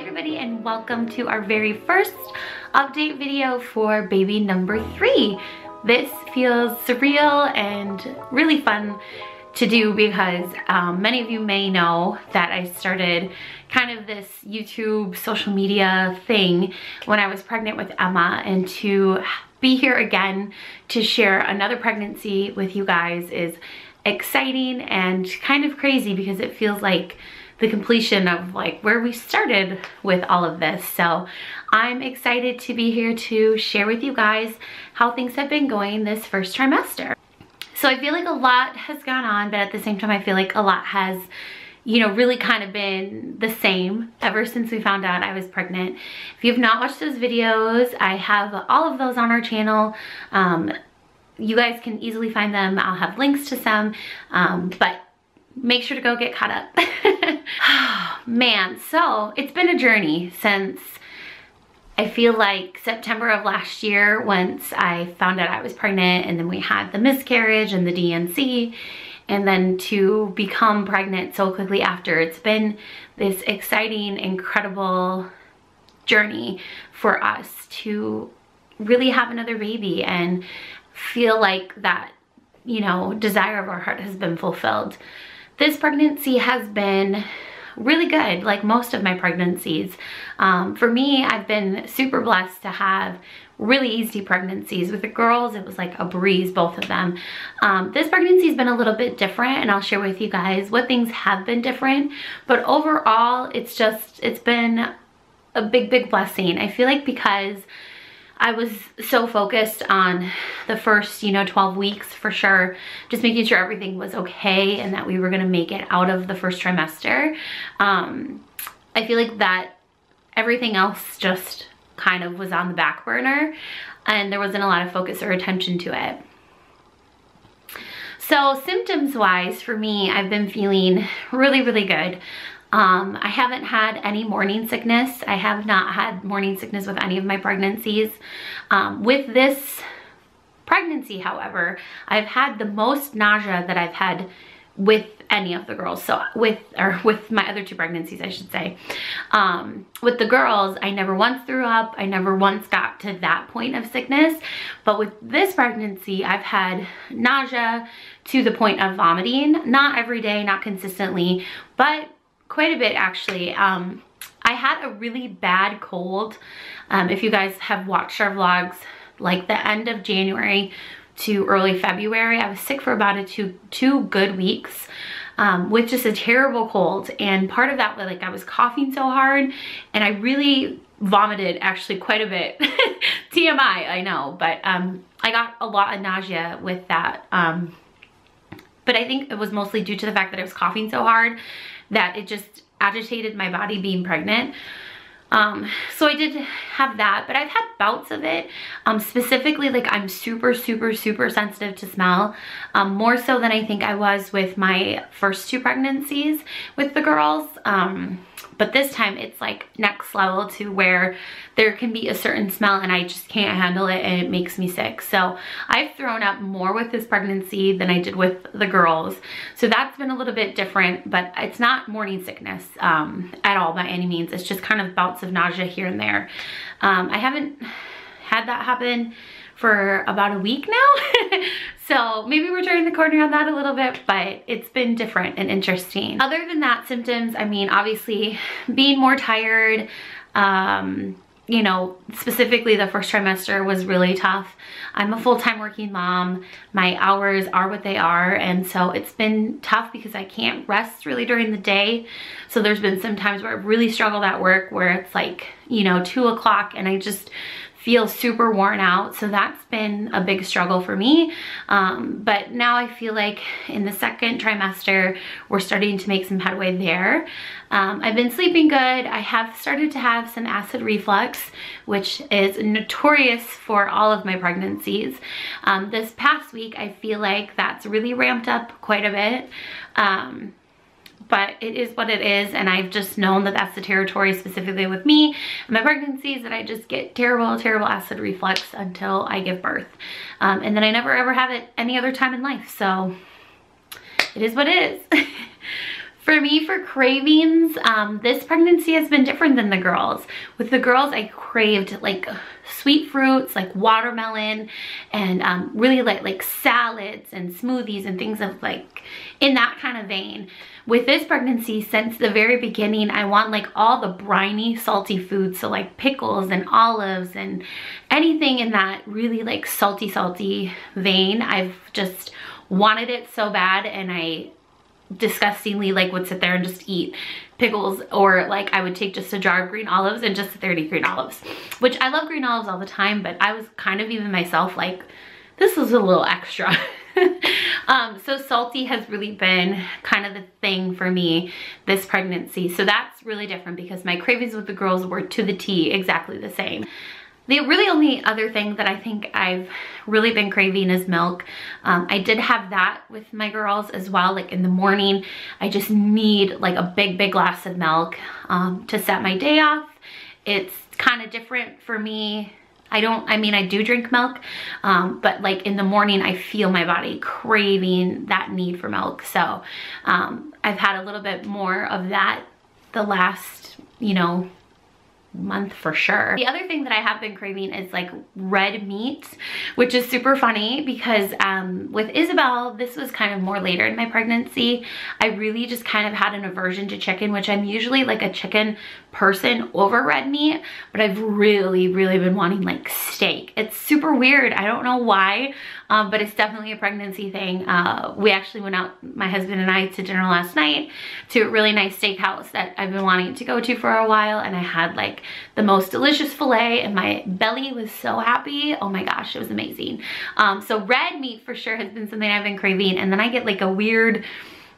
everybody, and welcome to our very first update video for baby number 3. This feels surreal and really fun to do because many of you may know that I started kind of this YouTube social media thing when I was pregnant with Emma, and to be here again to share another pregnancy with you guys is exciting and kind of crazy because it feels like the completion of like where we started with all of this. So I'm excited to be here to share with you guys how things have been going this first trimester. So I feel like a lot has gone on, but at the same time I feel like a lot has, you know, really kind of been the same ever since we found out I was pregnant. If you have not watched those videos, I have all of those on our channel. You guys can easily find them. I'll have links to some, but make sure to go get caught up. Man, so it's been a journey since I feel like September of last year, once I found out I was pregnant, and then we had the miscarriage and the DNC, and then to become pregnant so quickly after. It's been this exciting, incredible journey for us to really have another baby and feel like that, you know, desire of our heart has been fulfilled. This pregnancy has been really good, like most of my pregnancies. For me, I've been super blessed to have really easy pregnancies. With the girls, it was like a breeze, both of them. This pregnancy has been a little bit different, and I'll share with you guys what things have been different. But overall, it's been a big blessing. I feel like because I was so focused on the first, 12 weeks for sure, just making sure everything was okay and that we were gonna make it out of the first trimester. I feel like that everything else just kind of was on the back burner and there wasn't a lot of focus or attention to it. So symptoms wise for me, I've been feeling really good. I haven't had any morning sickness. I have not had morning sickness with any of my pregnancies. With this pregnancy, however, I've had the most nausea that I've had with any of the girls. So with my other 2 pregnancies, I should say. With the girls, I never once threw up. I never once got to that point of sickness. But with this pregnancy, I've had nausea to the point of vomiting. Not every day, not consistently, but quite a bit actually. I had a really bad cold. If you guys have watched our vlogs, like the end of January to early February, I was sick for about two good weeks with just a terrible cold. And part of that was like I was coughing so hard and I really vomited actually quite a bit. TMI, I know, but I got a lot of nausea with that. But I think it was mostly due to the fact that I was coughing so hard that it just agitated my body being pregnant. So I did have that, but I've had bouts of it. Specifically, like I'm super sensitive to smell, more so than I think I was with my first 2 pregnancies with the girls. But this time it's like next level to where there can be a certain smell and I just can't handle it and it makes me sick. So I've thrown up more with this pregnancy than I did with the girls. So that's been a little bit different, but it's not morning sickness at all by any means. It's just kind of bouts of nausea here and there. I haven't had that happen for about a week now. So maybe we're turning the corner on that a little bit, but it's been different and interesting. Other than that, symptoms, I mean, obviously being more tired, you know, specifically the first trimester was really tough. I'm a full-time working mom. My hours are what they are. And so it's been tough because I can't rest really during the day. So there's been some times where I've really struggled at work where it's like, 2 o'clock and I just feel super worn out. So that's been a big struggle for me. But now I feel like in the second trimester, we're starting to make some headway there. I've been sleeping good. I have started to have some acid reflux, which is notorious for all of my pregnancies. This past week, I feel like that's really ramped up quite a bit. But it is what it is, and I've just known that that's the territory specifically with me and my pregnancies, that I just get terrible acid reflux until I give birth. And then I never ever have it any other time in life, so it is what it is. For me, for cravings, this pregnancy has been different than the girls. With the girls, I craved like sweet fruits, like watermelon, and really like salads and smoothies and things of like in that kind of vein. With this pregnancy, since the very beginning, I want like all the briny, salty foods. So like pickles and olives and anything in that really like salty vein. I've just wanted it so bad, and I disgustingly like would sit there and just eat pickles, or like I would take just a jar of green olives and just sit there and eat green olives, which I love green olives all the time, but I was kind of even myself like, this was a little extra. So salty has really been kind of the thing for me this pregnancy. So that's really different because my cravings with the girls were to the T exactly the same. The really only other thing that I think I've really been craving is milk. I did have that with my girls as well. Like in the morning, I just need like a big glass of milk to set my day off. It's kind of different for me. I do drink milk, but like in the morning, I feel my body craving that need for milk. So I've had a little bit more of that the last, month for sure. The other thing that I have been craving is like red meat, which is super funny because with Isabel, this was kind of more later in my pregnancy. I really just kind of had an aversion to chicken, which I'm usually like a chicken person over red meat, but I've really been wanting like steak. It's super weird. I don't know why, but it's definitely a pregnancy thing. We actually went out, my husband and I, to dinner last night to a really nice steakhouse that I've been wanting to go to for a while, and I had like the most delicious filet and my belly was so happy. Oh my gosh, it was amazing. So red meat for sure has been something I've been craving, and then I get like a weird,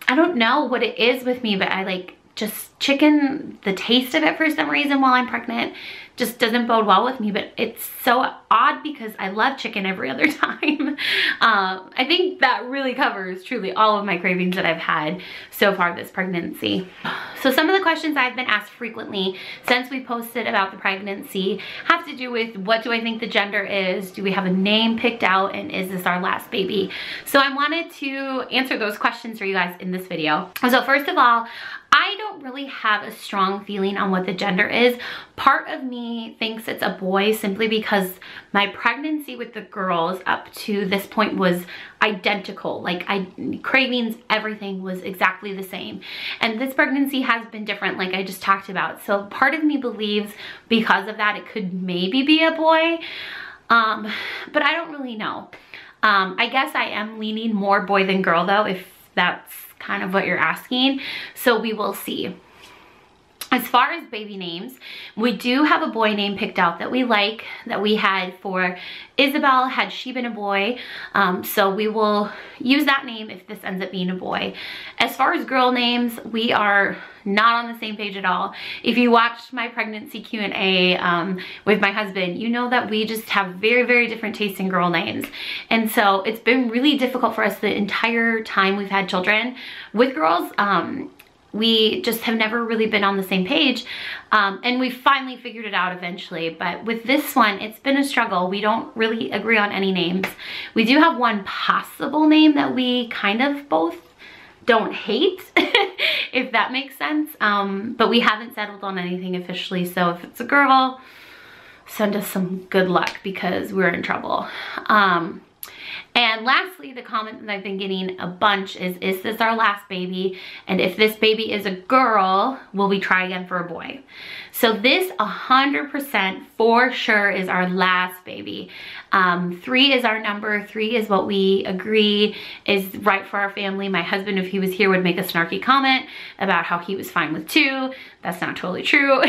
I don't know what it is with me, but I like just chicken, the taste of it for some reason while I'm pregnant just doesn't bode well with me, but it's so odd because I love chicken every other time. I think that really covers truly all of my cravings that I've had so far this pregnancy. So some of the questions I've been asked frequently since we posted about the pregnancy have to do with what do I think the gender is, do we have a name picked out, and is this our last baby? So I wanted to answer those questions for you guys in this video. So first of all, I don't really have a strong feeling on what the gender is. Part of me thinks it's a boy simply because my pregnancy with the girls up to this point was identical. Like cravings, everything was exactly the same. And this pregnancy has been different, like I just talked about. So part of me believes because of that, it could maybe be a boy, but I don't really know. I guess I am leaning more boy than girl though, if that's kind of what you're asking. So we will see. As far as baby names, we do have a boy name picked out that we like, that we had for Isabel had she been a boy. So we will use that name if this ends up being a boy. As far as girl names, we are not on the same page at all. If you watched my pregnancy Q&A with my husband, you know that we just have very different tastes in girl names. And so it's been really difficult for us the entire time we've had children. With girls, we just have never really been on the same page, and we finally figured it out eventually. But with this one, it's been a struggle. We don't really agree on any names. We do have one possible name that we kind of both don't hate, if that makes sense, but we haven't settled on anything officially. So if it's a girl, send us some good luck because we're in trouble. And lastly, the comment that I've been getting a bunch is this our last baby? And if this baby is a girl, will we try again for a boy? So this 100% for sure is our last baby. 3 is our number. 3 is what we agree is right for our family. My husband, if he was here, would make a snarky comment about how he was fine with 2. That's not totally true.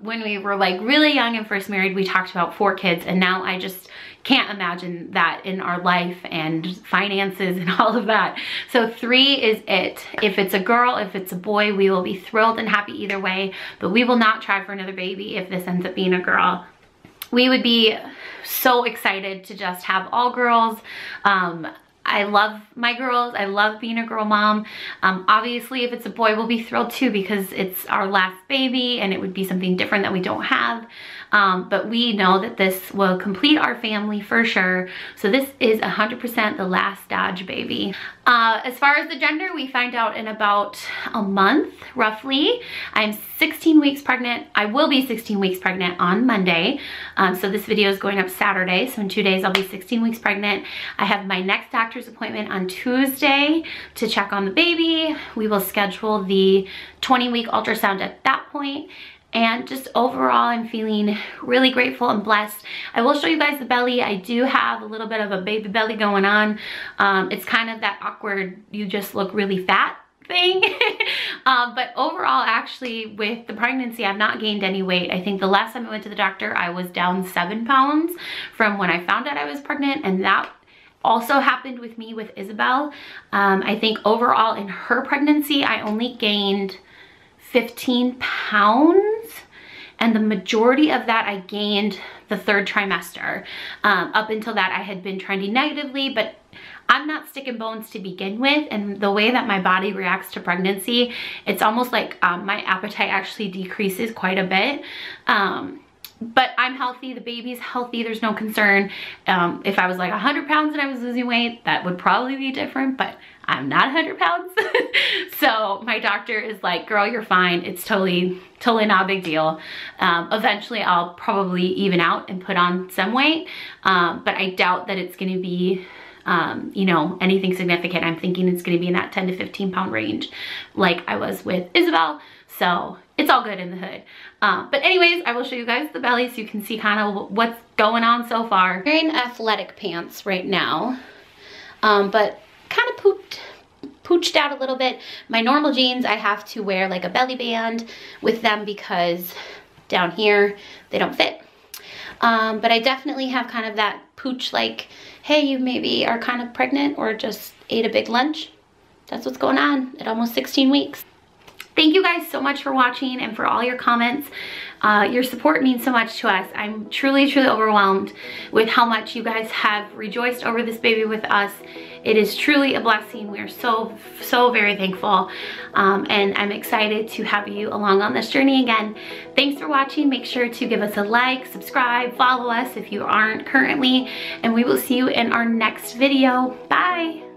When we were like really young and first married, we talked about 4 kids, and now I just can't imagine that in our life and finances and all of that. So 3 is it. If it's a girl, if it's a boy, we will be thrilled and happy either way, but we will not try for another baby if this ends up being a girl. We would be so excited to just have all girls. I love my girls. I love being a girl mom. Obviously, if it's a boy, we'll be thrilled too because it's our last baby and it would be something different that we don't have. but we know that this will complete our family for sure. So this is 100% the last Dodge baby. As far as the gender, we find out in about a month, roughly. I'm 16 weeks pregnant. I will be 16 weeks pregnant on Monday. So this video is going up Saturday. So in 2 days, I'll be 16 weeks pregnant. I have my next doctor's appointment on Tuesday to check on the baby. We will schedule the 20-week ultrasound at that point. And just overall, I'm feeling really grateful and blessed. I will show you guys the belly. I do have a little bit of a baby belly going on. It's kind of that awkward, you just look really fat thing. But overall, actually, with the pregnancy, I've not gained any weight. I think the last time I went to the doctor, I was down 7 pounds from when I found out I was pregnant, and that also happened with me with Isabel. I think overall in her pregnancy, I only gained 15 pounds, and the majority of that I gained the 3rd trimester. Up until that, I had been trending negatively, but I'm not sticking bones to begin with, and the way that my body reacts to pregnancy, it's almost like my appetite actually decreases quite a bit. But I'm healthy, the baby's healthy, there's no concern. If I was like 100 pounds and I was losing weight, that would probably be different, but I'm not 100 pounds. So my doctor is like, girl, you're fine. It's totally not a big deal. Eventually I'll probably even out and put on some weight, but I doubt that it's gonna be you know, anything significant. I'm thinking it's gonna be in that 10 to 15 pound range like I was with Isabel. So it's all good in the hood. But anyways, I will show you guys the belly so you can see kind of what's going on so far. I'm wearing athletic pants right now, but kind of pooched out a little bit. My normal jeans, I have to wear like a belly band with them because down here they don't fit. But I definitely have kind of that pooch, like, hey, you maybe are kind of pregnant or just ate a big lunch. That's what's going on at almost 16 weeks. Thank you guys so much for watching and for all your comments. Your support means so much to us. I'm truly overwhelmed with how much you guys have rejoiced over this baby with us. It is truly a blessing. We are so very thankful. And I'm excited to have you along on this journey again. Thanks for watching. Make sure to give us a like, subscribe, follow us if you aren't currently, and we will see you in our next video. Bye.